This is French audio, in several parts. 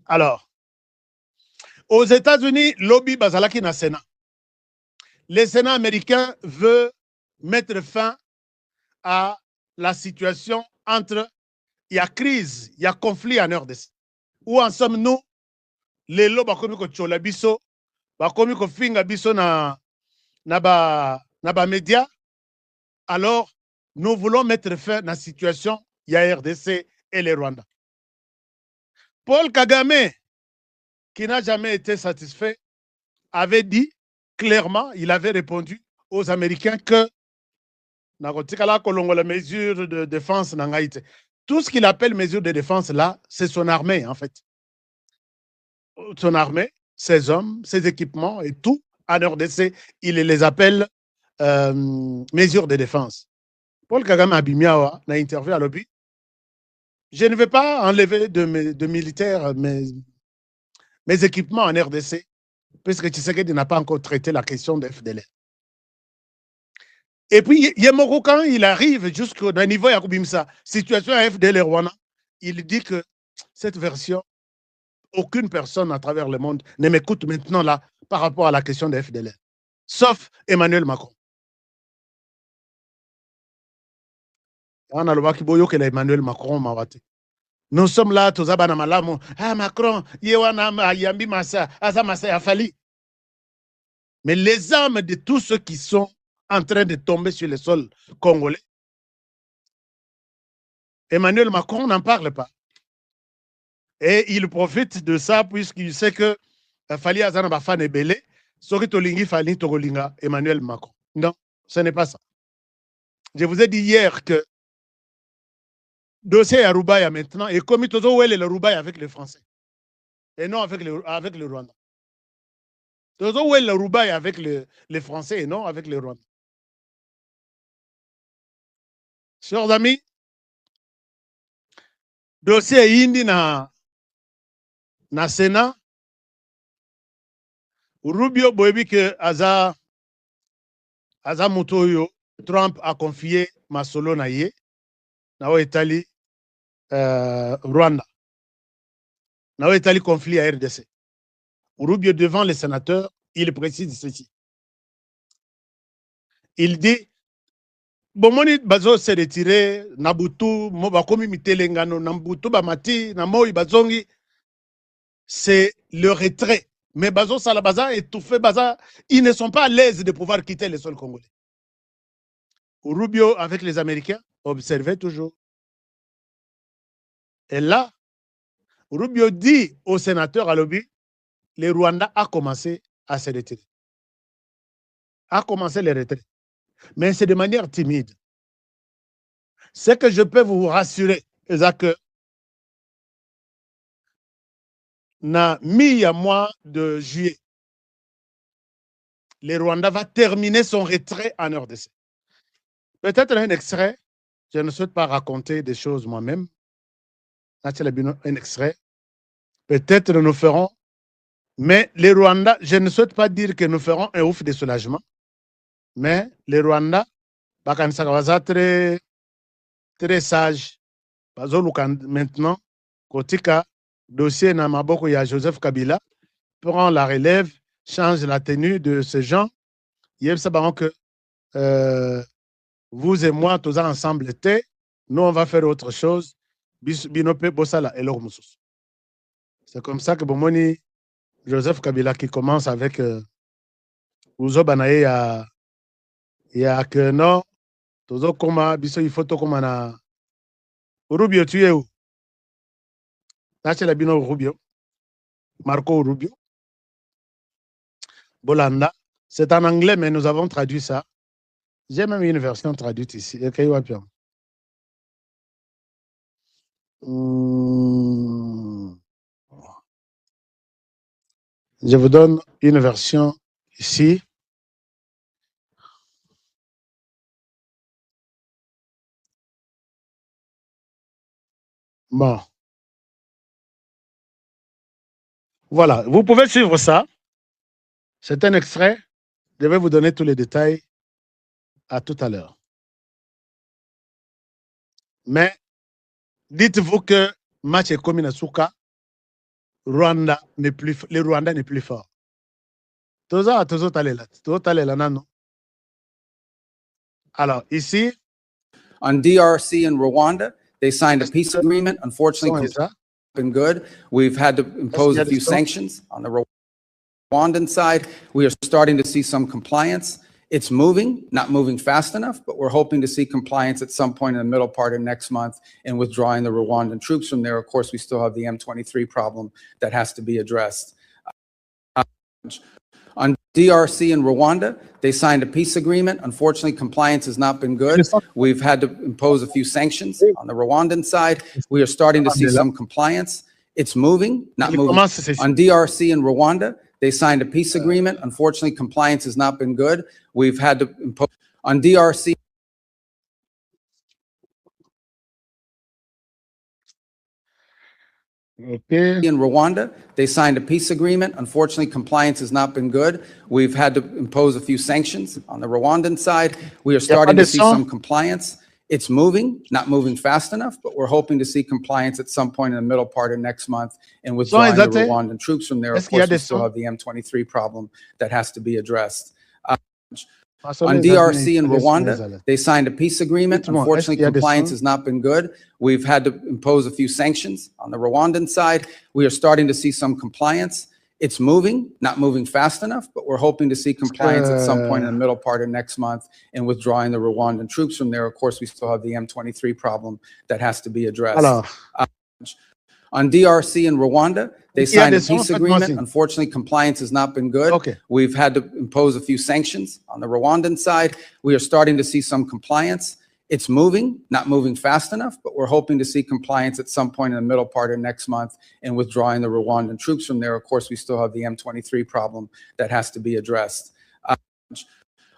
Alors, aux États-Unis, lobby bazalaki na Sénat. Le Sénat américain veut mettre fin à la situation entre, il y a crise, il y a conflit en RDC. Où en sommes-nous? Les lois bakomi ko chola biso, bakomi ko finga biso na ba média. Alors, nous voulons mettre fin à la situation, il y a RDC et le Rwanda. Paul Kagame, qui n'a jamais été satisfait, avait dit clairement, il avait répondu aux Américains que la mesure de défense, tout ce qu'il appelle mesure de défense là, c'est son armée en fait. Son armée, ses hommes, ses équipements et tout, en RDC, il les appelle mesures de défense. Paul Kagame Abimiawa n'a interviewé à l'objet. Je ne vais pas enlever de militaires mes équipements en RDC, puisque Tshisekedi n'a pas encore traité la question de FDLR. Et puis, Yemoko, quand il arrive jusqu'au niveau Yakoubimsa, situation à FDLR Rwanda, il dit que cette version, aucune personne à travers le monde ne m'écoute maintenant là par rapport à la question de FDLR, sauf Emmanuel Macron. On a le Emmanuel Macron, Mawate. Nous sommes là, tous à Banamalamu. Ah, Macron, Yewana, Yambi Massa, Azamassa, Afali. Mais les âmes de tous ceux qui sont en train de tomber sur le sol congolais, Emmanuel Macron n'en parle pas. Et il profite de ça puisqu'il sait que Fali Azana Bafan est belé, Sori Tolingi Fali Togolinga, Emmanuel Macron. Non, ce n'est pas ça. Je vous ai dit hier que dossier à Roubaïa maintenant, et comme Tozo Wele le Roubaïa avec les Français, et non avec le Rwanda. Tozo Wele le Roubaïa avec les Français, et non avec le Rwanda. Chers amis, dossier indi na Sénat, Rubio boyebi que Aza Mutoyo, Trump a confié Masolo na ye, na Itali, Rwanda. Na Itali conflit à RDC. Rubio devant les sénateurs, il précise ceci. Il dit Bomoni bazo se retiré, Nabutu, Mobakomi Mitelengano, Nabutu Bamati, Namoi Bazongi, c'est le retrait. Mais Bazo Salabaza étouffé, Baza, ils ne sont pas à l'aise de pouvoir quitter le sol congolais. Rubio, avec les Américains, observait toujours. Et là, Rubio dit au sénateur à lobby, le Rwanda a commencé à se retirer. A commencé le retrait. Mais c'est de manière timide. Ce que je peux vous rassurer, c'est que na mi-mois de juillet, le Rwanda va terminer son retrait en RDC. Peut-être un extrait, je ne souhaite pas raconter des choses moi-même. Un extrait. Peut-être nous ferons, mais les Rwandais, je ne souhaite pas dire que nous ferons un ouf de soulagement, mais les Rwandais, très, très sages, maintenant, Kotika, dossier Namaboko, il y a Joseph Kabila, prend la relève, change la tenue de ces gens. Il y a ça que vous et moi, tous ensemble, nous, on va faire autre chose. Binope Bossala et l'Ormusus. C'est comme ça que Bomoni, Joseph Kabila, qui commence avec Ouzo Banaye, il y a que non, Tozo Koma, Biso, il faut Tokoma na Rubio, tu es où? Tachela Bino Rubio, Marco Rubio, Bolanda. C'est en anglais, mais nous avons traduit ça. J'ai même une version traduite ici. Je vous donne une version ici. Bon. Voilà, vous pouvez suivre ça. C'est un extrait. Je vais vous donner tous les détails à tout à l'heure. Mais dites-vous que match est comme Nasuka. Rwanda n'est plus, le Rwanda n'est plus fort. Alors, ici, on DRC and Rwanda, they signed a peace agreement. Unfortunately, it's been good. We've had to impose a few sanctions on the Rwandan side. We are starting to see some compliance. It's moving, not moving fast enough, but we're hoping to see compliance at some point in the middle part of next month in withdrawing the Rwandan troops from there. Of course, we still have the M23 problem that has to be addressed. On DRC and Rwanda, they signed a peace agreement. Unfortunately, compliance has not been good. We've had to impose a few sanctions on the Rwandan side. We are starting to see some compliance. It's moving, not moving. On DRC and Rwanda, they signed a peace agreement. Unfortunately, compliance has not been good. We've had to impose on DRC. Okay. In Rwanda, they signed a peace agreement. Unfortunately, compliance has not been good. We've had to impose a few sanctions on the Rwandan side. We are starting to see some compliance. It's moving, not moving fast enough, but we're hoping to see compliance at some point in the middle part of next month and withdrawing the Rwandan troops from there. Of course, we still have the M23 problem that has to be addressed. On DRC and Rwanda, they signed a peace agreement. Unfortunately, compliance has not been good. We've had to impose a few sanctions on the Rwandan side. We are starting to see some compliance. It's moving, not moving fast enough, but we're hoping to see compliance at some point in the middle part of next month and withdrawing the Rwandan troops from there. Of course, we still have the M23 problem that has to be addressed. On DRC and Rwanda, they signed a peace agreement. Unfortunately, compliance has not been good. Okay. We've had to impose a few sanctions on the Rwandan side. We are starting to see some compliance. It's moving, not moving fast enough, but we're hoping to see compliance at some point in the middle part of next month and withdrawing the Rwandan troops from there. Of course, we still have the M23 problem that has to be addressed.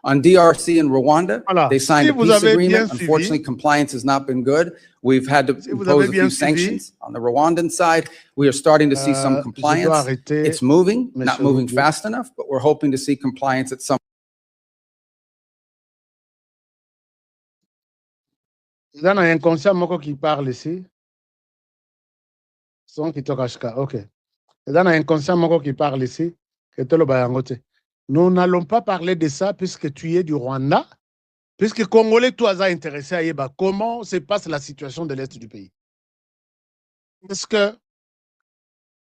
On DRC and Rwanda, they signed a peace agreement. Unfortunately, compliance has not been good. We've had to impose a few sanctions on the Rwandan side. We are starting to see some compliance. It's moving, not moving fast enough, but we're hoping to see compliance at some. Il y a un inconscient moko qui parle ici. Son qui toka shika. OK. Il y a un inconscient moko qui parle ici. Que te le bayangote. Nous n'allons pas parler de ça puisque tu es du Rwanda, puisque Congolais, toi, as intéressé à Yeba. Comment se passe la situation de l'Est du pays? Est-ce que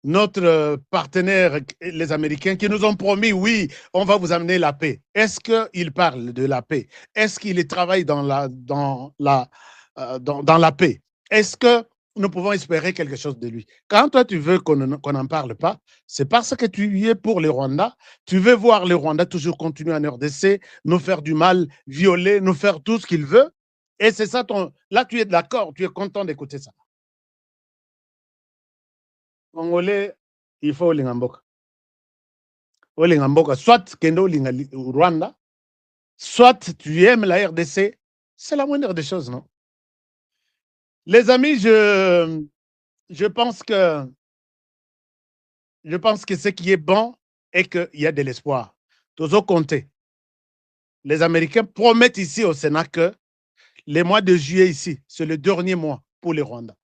notre partenaire, les Américains, qui nous ont promis, oui, on va vous amener la paix, est-ce qu'ils parlent de la paix? Est-ce qu'ils travaillent dans la paix? Est-ce que nous pouvons espérer quelque chose de lui? Quand toi, tu veux qu'on n'en parle pas, c'est parce que tu es pour le Rwanda. Tu veux voir le Rwanda toujours continuer en RDC, nous faire du mal, violer, nous faire tout ce qu'il veut. Et c'est ça ton... Là, tu es d'accord, tu es content d'écouter ça. Congolais, il faut Olingamboka. Olingamboka, soit Kendo Rwanda, soit tu aimes la RDC. C'est la moindre des choses, non? Les amis, je pense que ce qui est bon est qu'il y a de l'espoir. Toujours compter. Les Américains promettent ici au Sénat que les mois de juillet ici, c'est le dernier mois pour les Rwandais.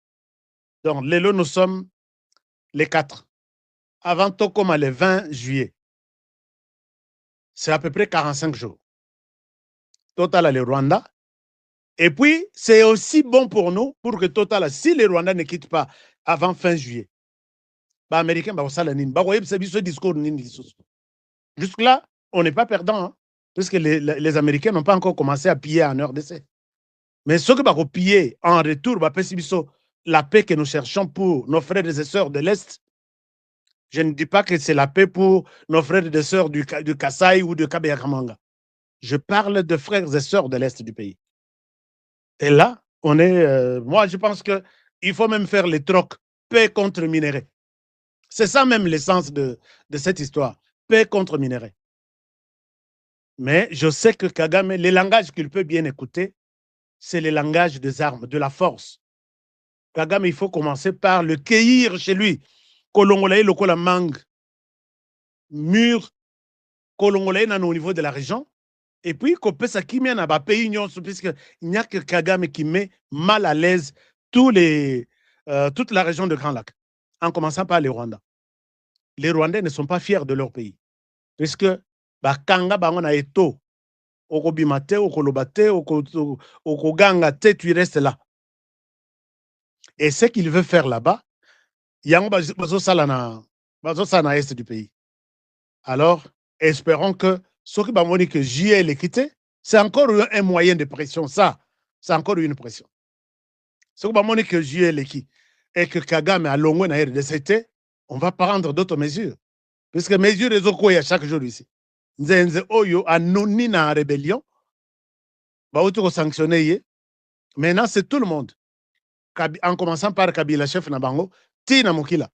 Donc, nous sommes les 4. Avant Tokoma, le 20 juillet. C'est à peu près 45 jours. Total, le Rwanda. Et puis, c'est aussi bon pour nous, pour que Total, si les Rwandais ne quittent pas avant fin juillet, les Américains vont faire ce discours. Jusque-là, on n'est pas perdant, hein, puisque les Américains n'ont pas encore commencé à piller en RDC. Mais ce que va piller en retour, la paix que nous cherchons pour nos frères et sœurs de l'Est. Je ne dis pas que c'est la paix pour nos frères et sœurs du Kasaï ou de Kabeyakamanga. Je parle de frères et sœurs de l'Est du pays. Et là, on est... moi, je pense qu'il faut même faire les trocs. Paix contre minerai. C'est ça même l'essence de cette histoire. Paix contre minerai. Mais je sais que Kagame, les langages qu'il peut bien écouter, c'est les langages des armes, de la force. Kagame, il faut commencer par le cueillir chez lui. Kolongolaï, lokola mangue, mur, Kolongolaï, au niveau de la région. Et puis, Kopesa Kimia n'a pas pays, puisqu'il n'y a que Kagame qui met mal à l'aise toute la région de Grand Lac, en commençant par les Rwandais. les Rwandais ne sont pas fiers de leur pays. Puisque, bakanga bango na eto, okobimate, okolobate, okoganga te, tu restes là. Et ce qu'il veut faire là-bas, yango bazosala na est du pays. Alors, espérons que ce qui va que JL est quitté, c'est encore un moyen de pression. Ça, c'est encore une pression. Ce qui va que JL est quitté et que Kagame a longué na RDCT, on va prendre d'autres mesures. Puisque mesures les autres, il y a chaque jour ici. Nzenze Oyo a noni na rébellion, va auto sanctionner. Maintenant, c'est tout le monde. En commençant par Kabila, chef Nabango, Tina Mukila.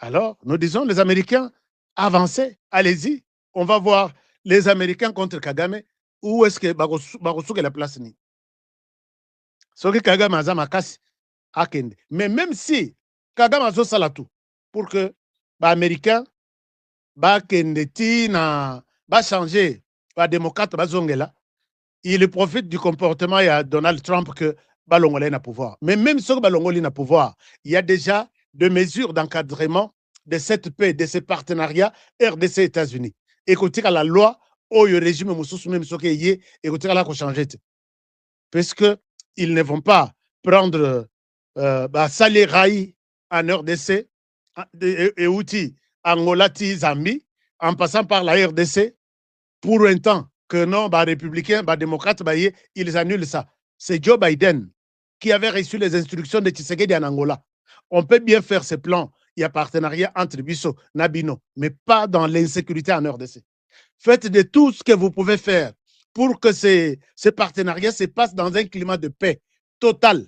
Alors, nous disons, les Américains, avancez, allez-y. On va voir les Américains contre Kagame. Où est-ce que Baroussouk est la place ni? Ce que Kagame a Zamakasi, Akende. Mais même si Kagame a Zosalatou, pour que les Américains, Bakende Tina, va changer, va démocrate, va zongela, il profite du comportement de Donald Trump que Balongolé n'a pouvoir. Mais même si Balongolé n'a pouvoir, il y a déjà des mesures d'encadrement de cette paix, de ce partenariat RDC-États-Unis. Écoutez la loi, le régime même écoutez la changer. Parce qu'ils ne vont pas prendre Salé Raï en RDC et outils Angola, Zambie, en passant par la RDC pour un temps que non, républicains, démocrates, ils annulent ça. C'est Joe Biden qui avait reçu les instructions de Tshisekedi en Angola. On peut bien faire ce plan, il y a partenariat entre Bisso, Nabino, mais pas dans l'insécurité en RDC. Faites de tout ce que vous pouvez faire pour que ces partenariats se passent dans un climat de paix total.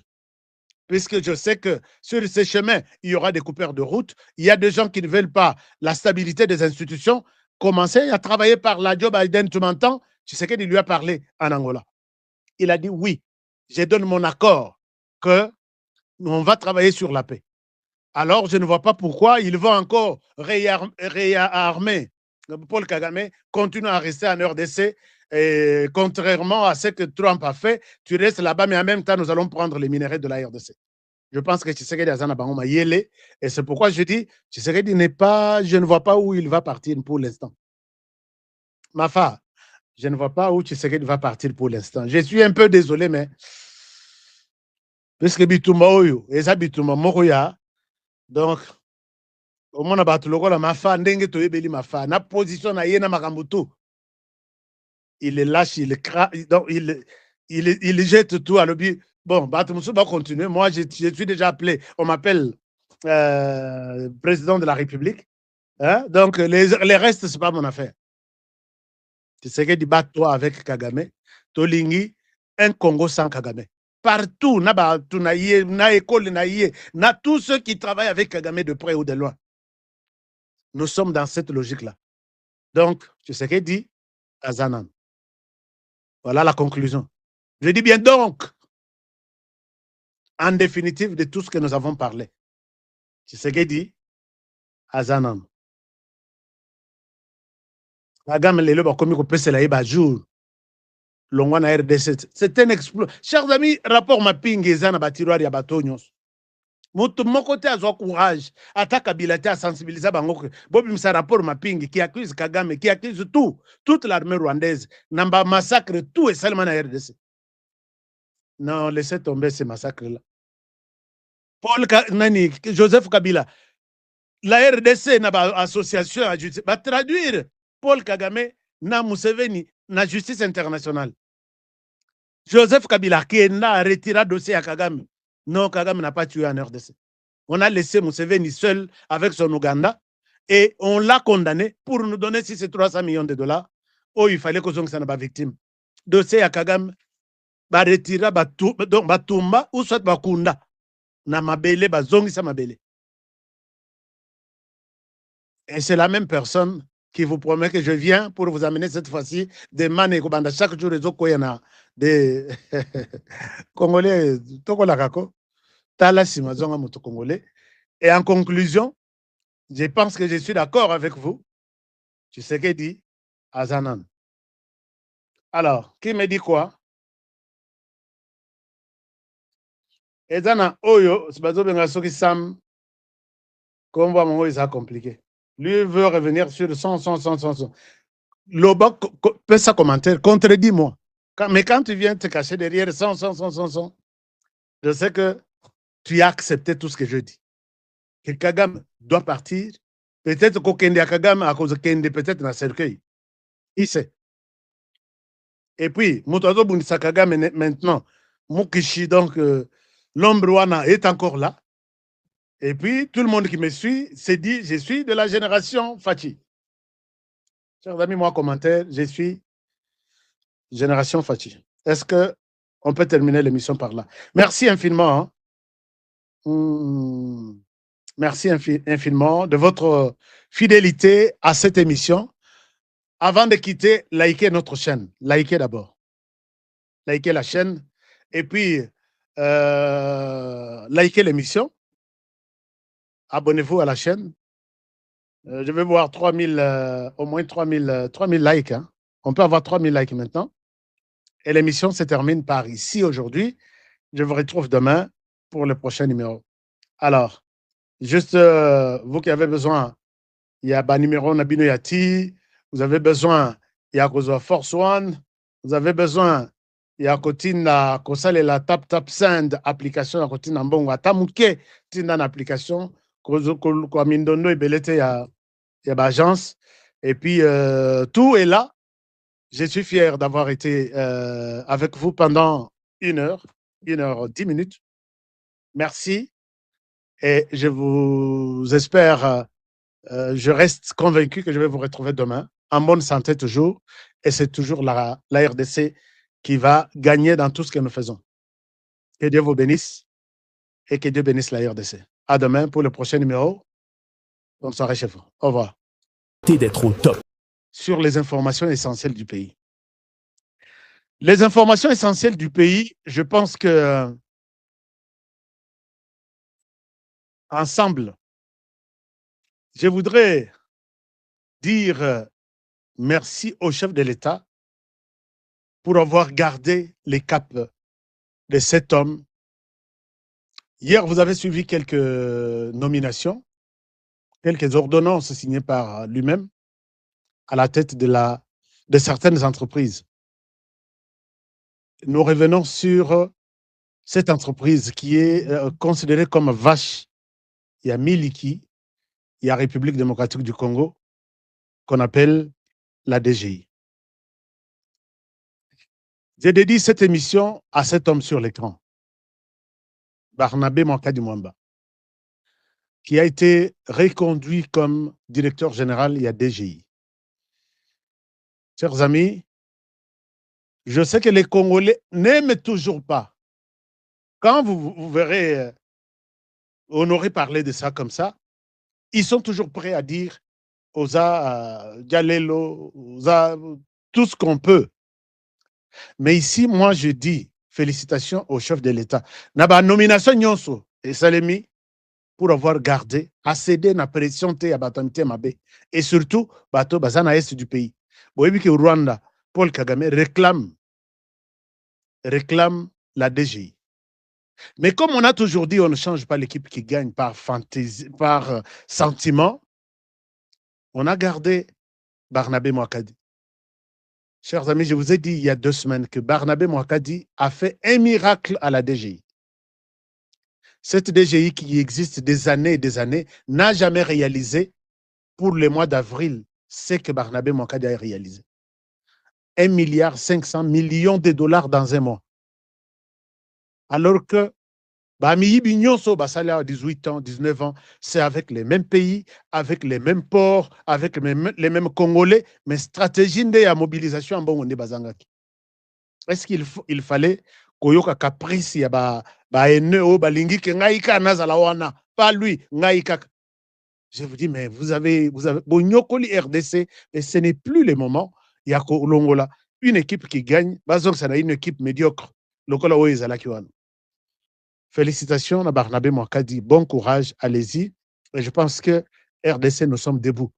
Puisque je sais que sur ces chemins, il y aura des coupeurs de route. Il y a des gens qui ne veulent pas la stabilité des institutions. Commencez à travailler par la Joe Biden, tu m'entends? Tu sais qu'il lui a parlé en Angola. Il a dit oui, je donne mon accord qu'on va travailler sur la paix. Alors, je ne vois pas pourquoi ils vont encore réarmer Paul Kagame, continue à rester en RDC. Et contrairement à ce que Trump a fait, tu restes là-bas, mais en même temps, nous allons prendre les minéraux de la RDC. Je pense que Tshisekedi Azana Bangoma Yele, et c'est pourquoi je dis, Tshisekedi n'est pas, je ne vois pas où il va partir pour l'instant. Mafa, je ne vois pas où Tshisekedi va partir pour l'instant. Je suis un peu désolé, mais puisque Bitumba Oyo, et ça Bitumba Mokoya, donc, au moins, la Mafa, ndenge toyebeli Mafa, na position na yena makambutu. Il est lâche, il donc il jette tout à l'objet. Bon, Batumoussou va continuer. Moi, je suis déjà appelé. On m'appelle président de la République. Hein? Donc, les restes, ce n'est pas mon affaire. Tu sais que tu bats toi avec Kagame. Tolingi, un Congo sans Kagame. Partout, na école, na tous ceux qui travaillent avec Kagame de près ou de loin. Nous sommes dans cette logique-là. Donc, tu sais que dit Azanan. Voilà la conclusion. Je dis bien donc, en définitive de tout ce que nous avons parlé. Tu sais que dit Azanan. Kagame lelo bakomi ko pesela ye ba jour. Longwana RDC. C'est un exploit. Chers amis, rapport mapping ezana ba tiroir ya batonyo. Mutu moko te azwa courage, attaque Kabila te a sensibiliser bango. Bobimisa rapport mapping qui accuse Kagame, qui accuse toute l'armée rwandaise. Namba massacre tout et seulement na RDC. Non, laissez tomber ces massacres-là. Joseph Kabila, la RDC n'a pas association à justice, va traduire Paul Kagame na Museveni na justice internationale. Joseph Kabila qui a retiré le dossier à Kagame. Non, Kagame n'a pas tué en RDC. On a laissé Museveni seul avec son Ouganda et on l'a condamné pour nous donner 300 millions de dollars. Oh, il fallait que Zong ne soit pas victime. Dossier à Kagame, va retirer Batumba ou soit Bakunda. Na mabele, Bazongi sa mabele. Et c'est la même personne qui vous promet que je viens pour vous amener cette fois-ci des manes Kobanda. Chaque jour, les autres, il y en a des Congolais, Tokolakako, Talasima, Zonga Moto Congolais. Et en conclusion, je pense que je suis d'accord avec vous. Tu sais ce qu'il dit Azanan. Alors, qui me dit quoi? Ezana Oyo, Sbazo Benga Soki Sam Combat Mongo, ça compliqué. Lui veut revenir sur 100. Loba peut ça commentaire, contredis-moi. Mais quand tu viens te cacher derrière 100, je sais que tu as accepté tout ce que je dis. Que Kagame doit partir. Peut-être qu'Okende à Kagame à cause de Kende, peut-être dans le cercueil. Il sait. Et puis, Moutazo Bundisa Kagame maintenant, Mukishi, donc l'Ombrouana est encore là. Et puis, tout le monde qui me suit s'est dit, je suis de la génération Fachi. Chers amis, moi, commentaire, je suis génération Fachi. Est-ce qu'on peut terminer l'émission par là? Merci infiniment. Hein. Merci infiniment de votre fidélité à cette émission. Avant de quitter, likez notre chaîne. Likez d'abord. Likez la chaîne. Et puis, likez l'émission. Abonnez-vous à la chaîne. Je vais voir 3000, au moins 3000 likes. Hein. On peut avoir 3000 likes maintenant. Et l'émission se termine par ici aujourd'hui. Je vous retrouve demain pour le prochain numéro. Alors, juste vous qui avez besoin, il y a un numéro Nabino Yati, vous avez besoin, il y a Force One, vous avez besoin, il y a Kotina, Kosale la Tap Send application, à Kotina Mbongo, à Tamuke, Tina application, Kwa Mindondo et Belete, il y a l'agence. Et puis, tout est là. Je suis fier d'avoir été avec vous pendant 1h10 minutes. Merci. Et je vous espère, je reste convaincu que je vais vous retrouver demain, en bonne santé toujours. Et c'est toujours la RDC qui va gagner dans tout ce que nous faisons. Que Dieu vous bénisse et que Dieu bénisse la RDC. À demain pour le prochain numéro. Bonne soirée chez vous. Au revoir. D'être au top. Sur les informations essentielles du pays. Les informations essentielles du pays, je pense que ensemble, je voudrais dire merci au chef de l'État pour avoir gardé les caps de cet homme. Hier, vous avez suivi quelques nominations, quelques ordonnances signées par lui-même à la tête de certaines entreprises. Nous revenons sur cette entreprise qui est considérée comme vache. Il y a Miliki, il y a République démocratique du Congo, qu'on appelle la DGI. J'ai dédié cette émission à cet homme sur l'écran, Barnabé Mwankadi Mwamba, qui a été reconduit comme directeur général, il y a DGI. Chers amis, je sais que les Congolais n'aiment toujours pas. Quand vous verrez Honoré parler de ça comme ça, ils sont toujours prêts à dire Oza, Dialelo, Oza, tout ce qu'on peut. Mais ici, moi, je dis félicitations au chef de l'État. Naba nomination nyonso et Salemi pour avoir gardé, à céder la pression à Batamité Mabé et surtout Bato Bazana Est du pays. Vous voyez que Rwanda, Paul Kagame réclame la DGI. Mais comme on a toujours dit, on ne change pas l'équipe qui gagne par fantaisie, par sentiment, on a gardé Barnabé Mwankadi. Chers amis, je vous ai dit il y a 2 semaines que Barnabé Mwankadi a fait un miracle à la DGI. Cette DGI qui existe des années et des années n'a jamais réalisé pour le mois d'avril ce que Barnabé Mwankadi a réalisé. 1,5 milliard de dollars dans un mois. Alors que Bami Bignonso, Bassalia à 18 ans, 19 ans, c'est avec les mêmes pays, avec les mêmes ports, avec les mêmes Congolais, mais stratégie de mobilisation en bon Bazangaki. Est-ce qu'il fallait Koyoka caprice ya ba enneo balingi ke ngaika nazala wana, pas lui, ngaika. Je vous dis, mais vous avez Bonyokoli RDC, et ce n'est plus le moment. Il y a Longola, une équipe qui gagne, Bazong, ça n'a une équipe médiocre. Lokola Oezala Kiwan. Félicitations à Barnabé Mwankadi. Bon courage, allez-y. Et je pense que RDC, nous sommes debout.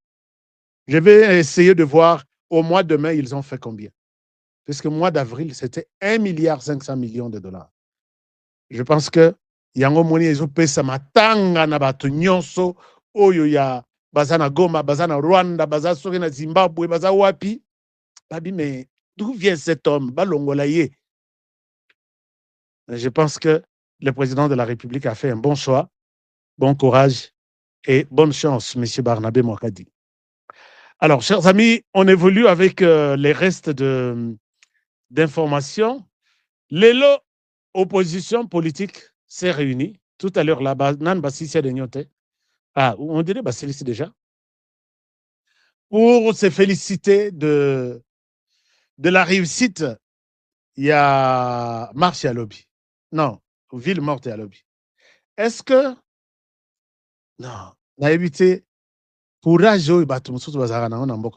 Je vais essayer de voir au mois de mai, ils ont fait combien. Puisque le mois d'avril, c'était 1,5 milliard de dollars. Je pense que Yango Moni, ils ont payé ça matanga na bato nyonso oyo ya baza na Goma, baza na Rwanda, baza soki na Zimbabwe, baza wapi. Babi, mais d'où vient cet homme? Balongola ye. Je pense que le président de la République a fait un bon choix. Bon courage et bonne chance, M. Barnabé Mokadi. Alors, chers amis, on évolue avec les restes d'informations. L'élo opposition politique s'est réunie. Tout à l'heure, là-bas, Nan Bassissia de Nyote. Ah, on dirait Bassilissi déjà. Pour se féliciter de la réussite, il y a marche à lobby. Non, ville morte à lobby. Est-ce que... Non, on a évité courage.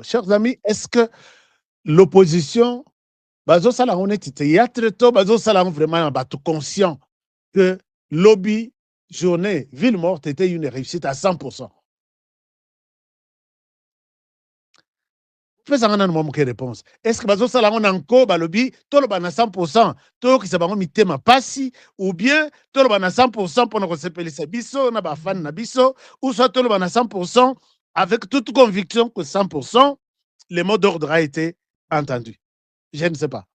Chers amis, est-ce que l'opposition, il y a très tôt, vraiment conscient que lobby, journée, ville morte était une réussite à 100%. Fais ça en réponse. Est-ce que bazo sala on encore balobi tout le bana 100% to ki sabango mitema pasi ou bien tout le bana 100% pour nous sepelisa biso na ba fan na biso ou soit tout le bana 100% avec toute conviction que 100% le mot d'ordre a été entendu. Je ne sais pas.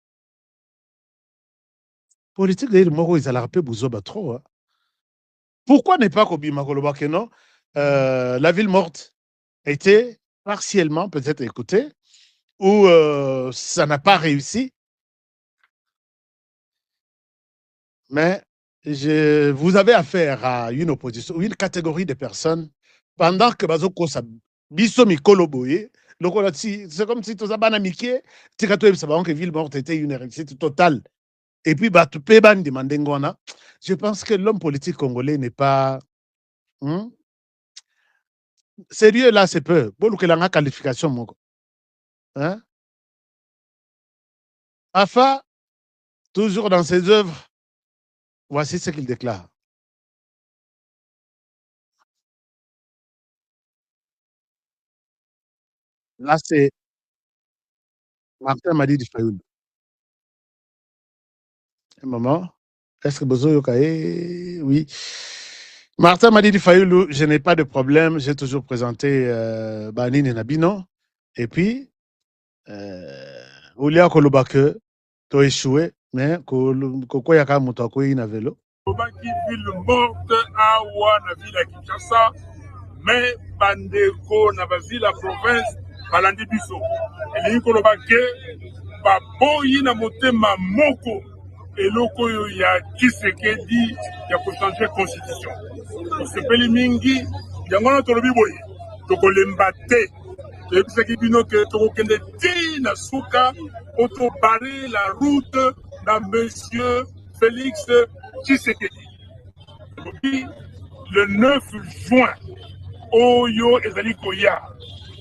Politique de moko ils allaient peu bouzoba trop. Hein. Pourquoi ne pas kobima koloba que non la ville morte était partiellement peut-être écoutée où ça n'a pas réussi. Mais vous avez affaire à une opposition, une catégorie de personnes, pendant que Bazoko Biso Mikolo Boye, c'est comme si tu as banamiqué, tu as que Ville Morte était une réussite totale. Et puis, tu peux demander Ngona. Je pense que l'homme politique congolais n'est pas. Sérieux, là, c'est peu. Bon, que la qualification, mon hein? Afa, toujours dans ses œuvres, voici ce qu'il déclare. Là, c'est Martin Madi Fayoul. Un moment. Est-ce que Bozo Yokaye? Oui. Martin Madi Fayoulou, je n'ai pas de problème. J'ai toujours présenté Banine et Nabino. Et puis, Oulia Kolobake, tu as échoué, mais Koko Yaka Moutako Inavelo. Kobaki ville morte awa na ville ya Kinshasa, mais bandeko na bazile ya province balandi biso. Elingi koloba ke baboyi na motema moko eloko oyo ya Tshisekedi ya kochanger constitution. Tosepeli mingi yango wana tolobi boye tokolemba te. Toyebisaki bino ke tokokende ti na suka po tobare la route na monsieur Félix Tshisekedi. Le 9 juin, Oyo Ezali Koya,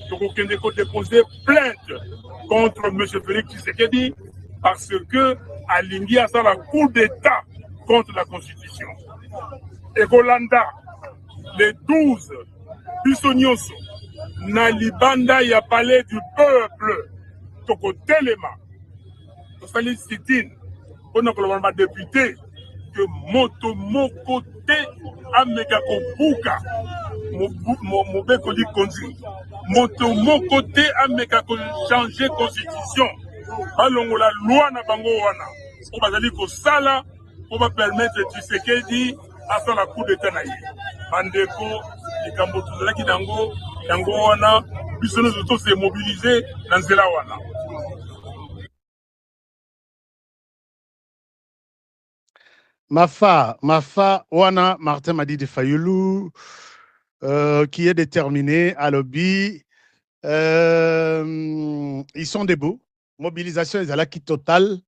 tokokende ko déposer plainte contre M. Félix Tshisekedi parce que alingi a la Cour d'État contre la Constitution. Et Golanda, le 12, Bissonioso, na libanda ya palais du peuple, toko telema, tosali sit-in, on a député, que moto moko te ameka kobuka mobeko di konzi moto moko te ameka ko changer constitution balongola loi na bango wana o bazali ko sala o ba permettre Tshisekedi asa la coup d'état na ye bandeko likambo tuzalaki yango wana biso nous se mobiliser na nzela wana. Mafa, Wana, Martin Madi Fayoulou, qui est déterminé à lobby. Ils sont debout. Mobilisation, ils allaient qui totale.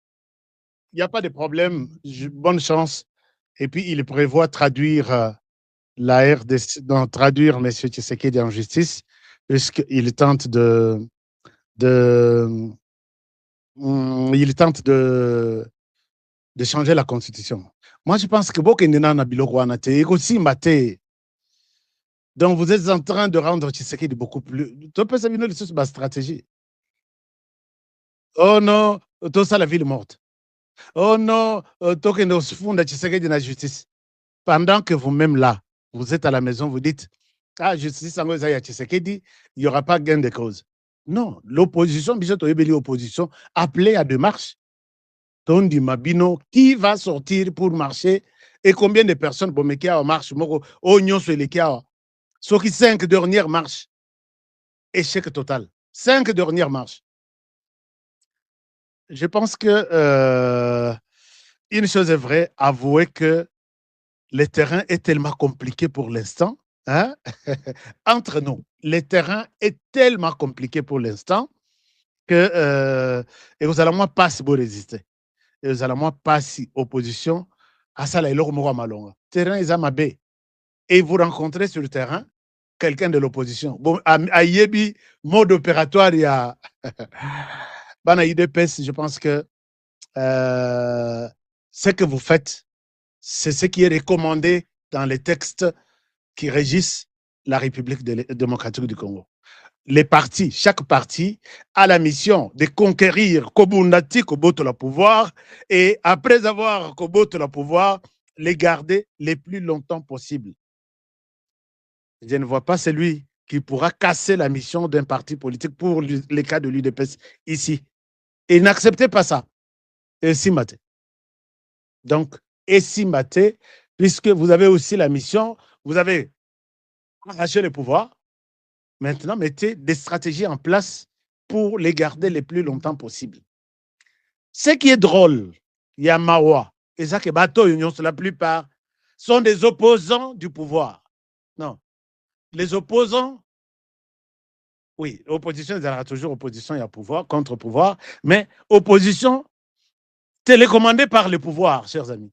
Il n'y a pas de problème. Bonne chance. Et puis, il prévoit traduire la RDC, donc traduire M. Tshisekedi en justice, puisqu'il tente de changer la constitution. Moi, je pense que donc, vous êtes en train de rendre Tshisekedi beaucoup plus. Tu peux savoir la stratégie. Oh non, tout ça, la ville morte. Oh non, Tshisekedi la justice. Pendant que vous-même là, vous êtes à la maison, vous dites Ah, justice Sango Zaya Tshisekedi, il n'y aura pas gain de cause. Non, l'opposition, opposition, appelée à démarche. Tondi Mabino, qui va sortir pour marcher et combien de personnes vont mettre en marche? Oignon sur les kia. Ceux qui 5 dernières marches. Échec total. 5 dernières marches. Je pense que une chose est vraie, avouer que le terrain est tellement compliqué pour l'instant. Hein? Entre nous, le terrain est tellement compliqué pour l'instant que et vous allez moi pas si vous résister. Et vous allez moi pas si opposition à ça là il malonga. Terrain est amabé. Et vous rencontrez sur le terrain quelqu'un de l'opposition. Bon, à Yebi, mode opératoire, il y a Bana IDPS, je pense que ce que vous faites, c'est ce qui est recommandé dans les textes qui régissent la République démocratique du Congo. Les partis, chaque parti a la mission de conquérir Kobundati, Koboto le pouvoir, et après avoir Koboto le pouvoir, les garder le plus longtemps possible. Je ne vois pas celui qui pourra casser la mission d'un parti politique pour les cas de l'UDPS ici. Et n'acceptez pas ça. Et si maté. Donc, et si maté, puisque vous avez aussi la mission, vous avez arraché le pouvoir. Maintenant, mettez des stratégies en place pour les garder le plus longtemps possible. Ce qui est drôle, il y a Mawa, et ça que Bato Union, la plupart, sont des opposants du pouvoir. Non. Les opposants, oui, l'opposition, il y aura toujours opposition, il y a pouvoir, contre-pouvoir, mais opposition télécommandée par le pouvoir, chers amis.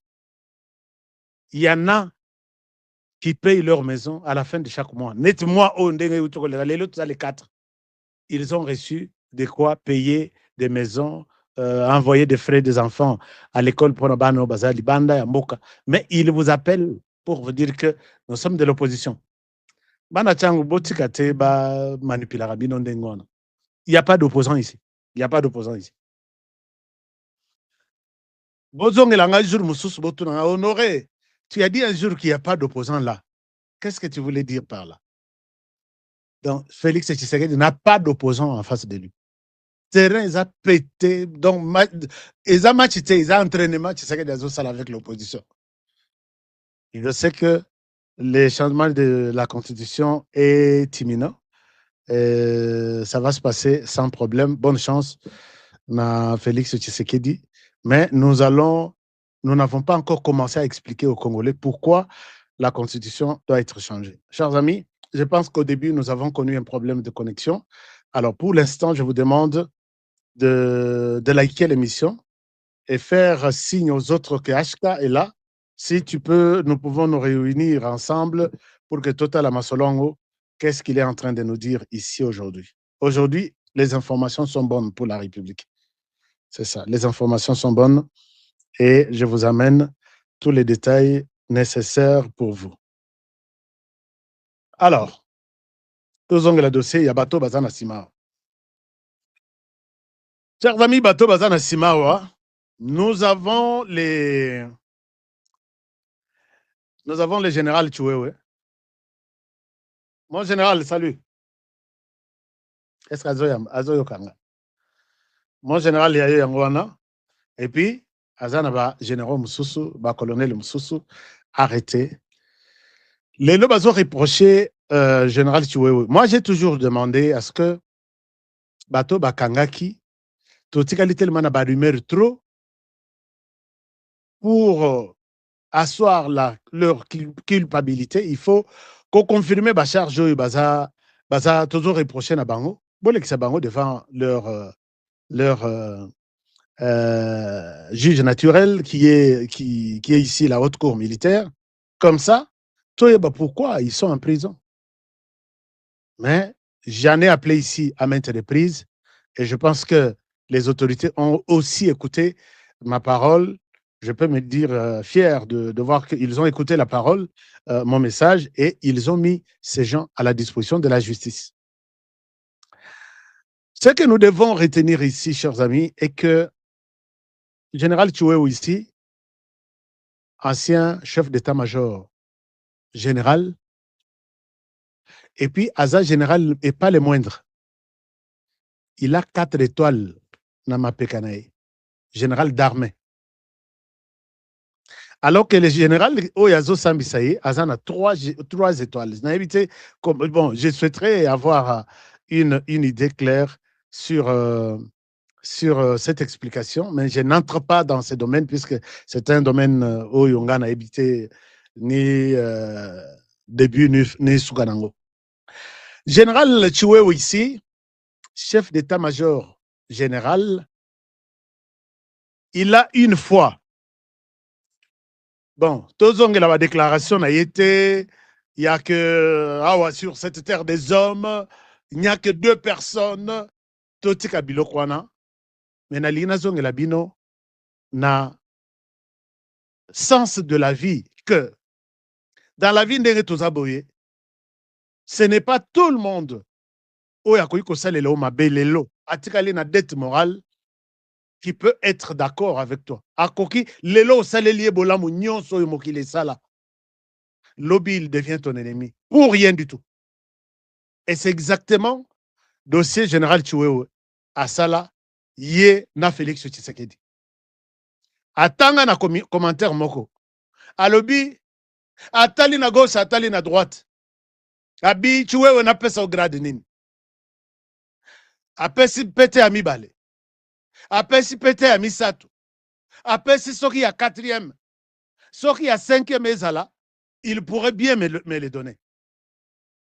Il y en a qui payent leur maison à la fin de chaque mois. Net-moi, les 4, ils ont reçu de quoi payer des maisons, envoyer des frais des enfants à l'école pour Nabano, Bazali, Banda, Yamboka. Mais ils vous appellent pour vous dire que nous sommes de l'opposition. Il n'y a pas d'opposant ici. Il n'y a pas d'opposant ici. Honoré, tu as dit un jour qu'il n'y a pas d'opposant là. Qu'est-ce que tu voulais dire par là? Donc, Félix Tshisekedi n'a pas d'opposant en face de lui. Terrain, ils ont pété. Donc, ils ont matché, ils ont entraînement, Tshisekedi a ça avec l'opposition. Je sais que le changement de la Constitution est imminent. Ça va se passer sans problème. Bonne chance, Félix Tshisekedi. Mais nous n'avons pas encore commencé à expliquer aux Congolais pourquoi la Constitution doit être changée. Chers amis, je pense qu'au début, nous avons connu un problème de connexion. Alors, pour l'instant, je vous demande de liker l'émission et faire signe aux autres que HK est là. Si tu peux, nous pouvons nous réunir ensemble pour que Total Amasolongo, qu'est-ce qu'il est en train de nous dire ici aujourd'hui? Aujourd'hui, les informations sont bonnes pour la République. C'est ça, les informations sont bonnes et je vous amène tous les détails nécessaires pour vous. Alors, tous le dossier, il y a Bato Bazana Simao. Chers amis, Bato Bazana Simao, nous avons les généraux Tchouewe. Mon général, salut. Est-ce qu'Azoyo Kanga? Mon général, il y a eu Angwana. Et puis, Azanaba, général Moussoussou, colonel Moussoussou, arrêté. Les lobes ont reproché général Tchouewe. Moi, j'ai toujours demandé à ce que Bato Bakangaki, Totikali tellement na rumeur trop, pour asseoir leur culpabilité, il faut qu'on confirme Bachar Joy Baza toujours reproché na bango, bolekisa bango devant leur juge naturel qui est ici la haute cour militaire. Comme ça, pourquoi ils sont en prison. Mais j'en ai appelé ici à maintes reprises et je pense que les autorités ont aussi écouté ma parole. Je peux me dire fier de voir qu'ils ont écouté la parole, mon message, et ils ont mis ces gens à la disposition de la justice. Ce que nous devons retenir ici, chers amis, est que le général Tchouewe ici, ancien chef d'état-major général, Et puis, Aza général n'est pas le moindre. Il a 4 étoiles dans ma Pekanaï. Général d'armée. Alors que le général Oyazo Sambisaye, Aza a 3 étoiles. Bon, je souhaiterais avoir une idée claire sur cette explication, mais je n'entre pas dans ce domaine puisque c'est un domaine où Yonga n'a habité ni début ni Souganango. Général Chiwewe ici, chef d'état-major général, il a une fois, bon, Tozong la déclaration a été, il n'y a que, sur cette terre des hommes, il n'y a que 2 personnes, Totika Bilokwana, mais na lina zong la bino, na sens de la vie, que dans la vie de Tozaboye, ce n'est pas tout le monde na dette morale qui peut être d'accord avec toi. Akoki lelo salelié bolamu nyonso yomokile sala. Lobby, il devient ton ennemi pour rien du tout. Et c'est exactement dossier général Chiwewe à Sala yé na Félix Tshisekedi. Atanga na commentaire moko. A lobby atali na gauche atali na droite. Abi Chiwewe na pesa au grade nini. Apesi pete ya mibale. Apesi pete ya misato. Apesi soki ya 4e. Soki ya 5e ezala, il pourrait bien me le donner.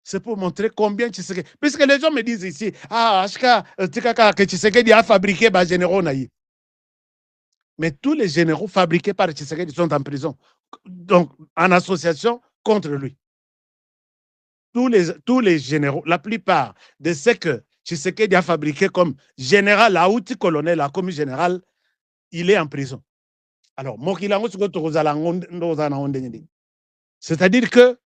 C'est pour montrer combien Tshisekedi. Puisque les gens me disent ici, Ashka, Tikaka, que Tshisekedi a fabriqué des généraux naïfs. Mais tous les généraux fabriqués par Tshisekedi sont en prison. Donc, en association contre lui. Tous les généraux, la plupart de ceux que Tshisekedi a fabriqués comme général, à outil colonel, à commis général, il est en prison. Alors, c'est-à-dire que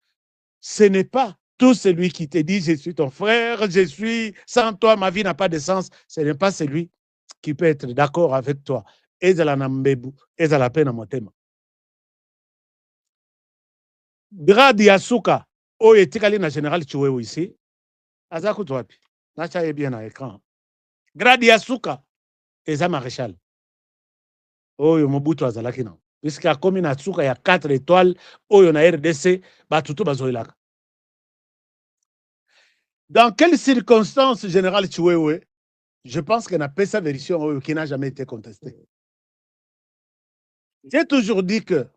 ce n'est pas tout celui qui te dit « je suis ton frère, je suis sans toi, ma vie n'a pas de sens », ce n'est pas celui qui peut être d'accord avec toi. Ezala na mbebu, ezala pe na motema. Grade ya suka, oyo etikali na général Chiwewe ici, aza kutu wapi? Nacha ye bien na écran. Grade ya suka, eza maréchal. Oyo Mobutu azalaki na. Puisqu'il a commis na suka ya 4 étoiles, oyo na RDC, batutu bazoilaka. Dans quelles circonstances, général Chiwewe, je pense qu'il n'a pas sa version qui n'a jamais été contestée. J'ai toujours dit que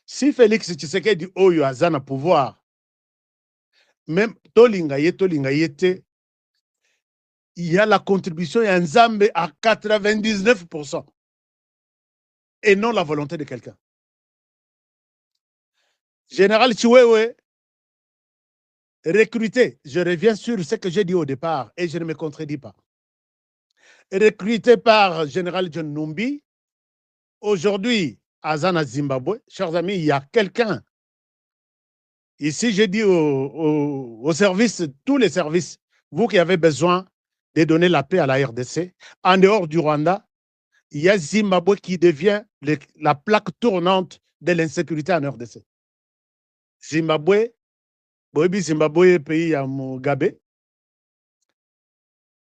si Félix Tshisekedi Oyo Azana pouvoir, même Tolinga Yete, il y a la contribution à Nzambe à 99% et non la volonté de quelqu'un. Général Chiwewe, recruté, je reviens sur ce que j'ai dit au départ et je ne me contredis pas. Recruté par Général John Numbi, aujourd'hui, Azana Zimbabwe, chers amis, il y a quelqu'un. Ici, j'ai dit aux services, tous les services, vous qui avez besoin de donner la paix à la RDC, en dehors du Rwanda, il y a Zimbabwe qui devient la plaque tournante de l'insécurité en RDC. Zimbabwe, pays à Mugabe,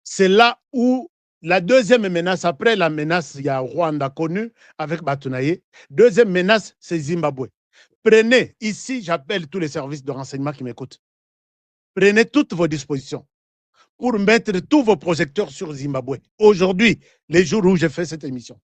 c'est là où la deuxième menace, après la menace, il y a Rwanda connue avec Batunaye. Deuxième menace, c'est Zimbabwe. Prenez, ici, j'appelle tous les services de renseignement qui m'écoutent. Prenez toutes vos dispositions pour mettre tous vos projecteurs sur Zimbabwe. Aujourd'hui, les jours où je fais cette émission.